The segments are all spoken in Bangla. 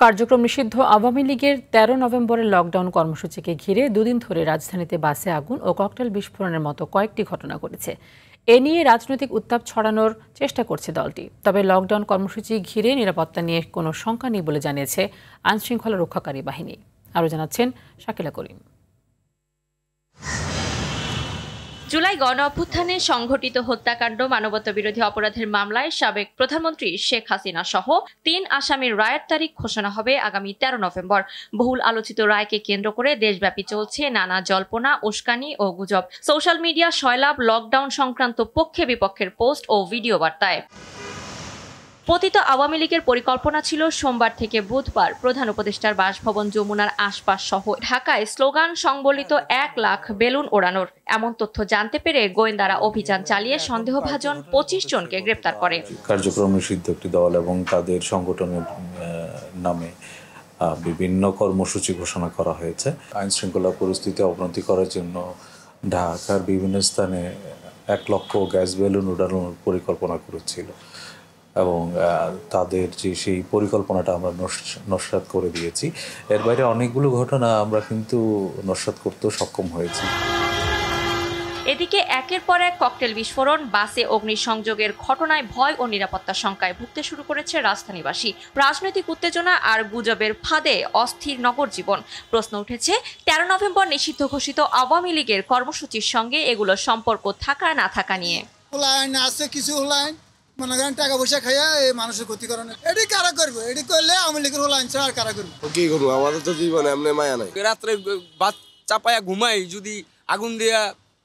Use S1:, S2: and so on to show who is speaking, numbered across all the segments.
S1: কার্যক্রম নিষিদ্ধ আওয়ামী লীগের ১৩ নভেম্বরের লকডাউন কর্মসূচিকে ঘিরে দুদিন ধরে রাজধানীতে বাসে আগুন ও ককটেল বিস্ফোরণের মতো কয়েকটি ঘটনা ঘটেছে। এ নিয়ে রাজনৈতিক উত্তাপ ছড়ানোর চেষ্টা করছে দলটি। তবে লকডাউন কর্মসূচি ঘিরে নিরাপত্তা নিয়ে কোনো শঙ্কা নেই বলে জানিয়েছে আইনশৃঙ্খলা রক্ষাকারী বাহিনী। আরও জানাচ্ছেন শাকিলা করিম।
S2: জুলাই গণ অভ্যুত্থানে সংঘটিত হত্যাকাণ্ড মানবতাবিরোধী অপরাধের মামলায় সাবেক প্রধানমন্ত্রী শেখ হাসিনা সহ ৩ আসামির রায়ের তারিখ ঘোষণা হবে আগামী ১৩ নভেম্বর। বহুল আলোচিত রায়কে কেন্দ্র করে দেশব্যাপী চলছে নানা জল্পনা, উস্কানি ও গুজব। সোশ্যাল মিডিয়া সয়লাব লকডাউন সংক্রান্ত পক্ষে বিপক্ষের পোস্ট ও ভিডিও বার্তায়। পতিত আওয়ামী লীগের পরিকল্পনা ছিল সোমবার থেকে বুধবার প্রধান উপদেষ্টার বাসভবন যমুনার আশপাশ সহ ঢাকায় স্লোগান সংবলিত ১ লাখ বেলুন ওড়ানোর। এমন তথ্য জানতে পেরে গোয়েন্দারা অভিযান চালিয়ে সন্দেহভাজন ২৫ জনকে গ্রেপ্তার করে।
S3: কার্যক্রম নিষিদ্ধ একটি দল এবং তাদের সংগঠনের নামে বিভিন্ন কর্মসূচি ঘোষণা করা হয়েছে। আইন শৃঙ্খলা পরিস্থিতি অবনতি করার জন্য ঢাকার বিভিন্ন স্থানে ১ লক্ষ গ্যাস বেলুন উড়ানোর পরিকল্পনা করেছিল এবং তাদের যে সেই পরিকল্পনাটা আমরা নস্যাৎ করে দিয়েছি। এর বাইরে অনেকগুলো ঘটনা আমরা কিন্তু নস্যাৎ করতেও সক্ষম হয়েছি।
S2: এদিকে একের পর এক ককটেল বিস্ফোরণ, বাসে অগ্নিসংযোগের ঘটনায় ভয় ও নিরাপত্তা শঙ্কায় ভুগতে শুরু করেছে রাজধানীবাসী। রাজনৈতিক উত্তেজনা আর গুজবের ফাঁদে অস্থির নগর জীবন। প্রশ্ন উঠেছে ১৩ নভেম্বর নিষিদ্ধ ঘোষিত আওয়ামী লীগের কর্মসূচির সঙ্গে এগুলোর সম্পর্ক থাকা না থাকা নিয়ে।
S4: মনে করেন টাকা পয়সা খাইয়া এই মানুষের ক্ষতি করে না, এটি কারা করবো? এটি করলে আওয়ামী লীগের হলো আইন আর কারা করবো?
S5: কি করবো, আমাদের তো জীবনে এমনি মায়া নাই। রাত্রে বাস চাপায়া ঘুমাই, যদি আগুন দিয়া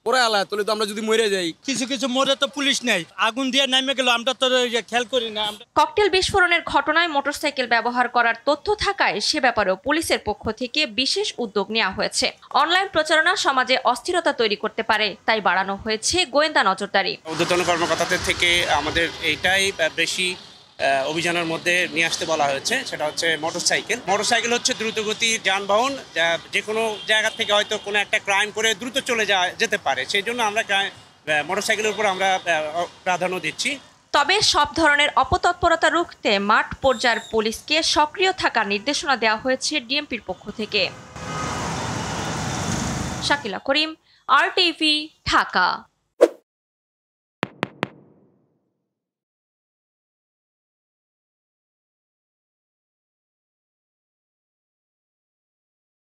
S5: পরে আলা তাহলে তো আমরা যদি মরে যাই।
S6: কিছু কিছু মরে তো পুলিশ নেই, আগুন দিয়ে নামে গেল, আমরা তো খেয়াল করি না।
S2: ককটেল বিস্ফোরণের ঘটনায় মোটরসাইকেল ব্যবহার করার তথ্য থাকায় সে ব্যাপারেও পুলিশের পক্ষ থেকে বিশেষ উদ্যোগ নেওয়া হয়েছে। অনলাইন প্রচারণা সমাজে অস্থিরতা তৈরি করতে পারে, তাই বাড়ানো হয়েছে গোয়েন্দা নজরদারি।
S7: ঊর্ধ্বতন কর্মকর্তাদের থেকে আমাদের এইটাই বেশি অভিযানের মধ্যে নিয়ে আসতে বলা হয়েছে, সেটা হচ্ছে মোটরসাইকেল হচ্ছে দ্রুতগতির যানবাহন, যে কোনো জায়গা থেকে হয়তো কোনো একটা ক্রাইম করে দ্রুত চলে যেতে পারে। সেই জন্য আমরা মোটরসাইকেলের উপর আমরা প্রাধান্য দিচ্ছি।
S2: তবে সব ধরনের অপতৎপরতা রুখতে মাঠ পর্যায়ের পুলিশকে সক্রিয় থাকার নির্দেশনা দেওয়া হয়েছে ডিএমপির পক্ষ থেকে। শাকিলা করিম, RTV, ঢাকা।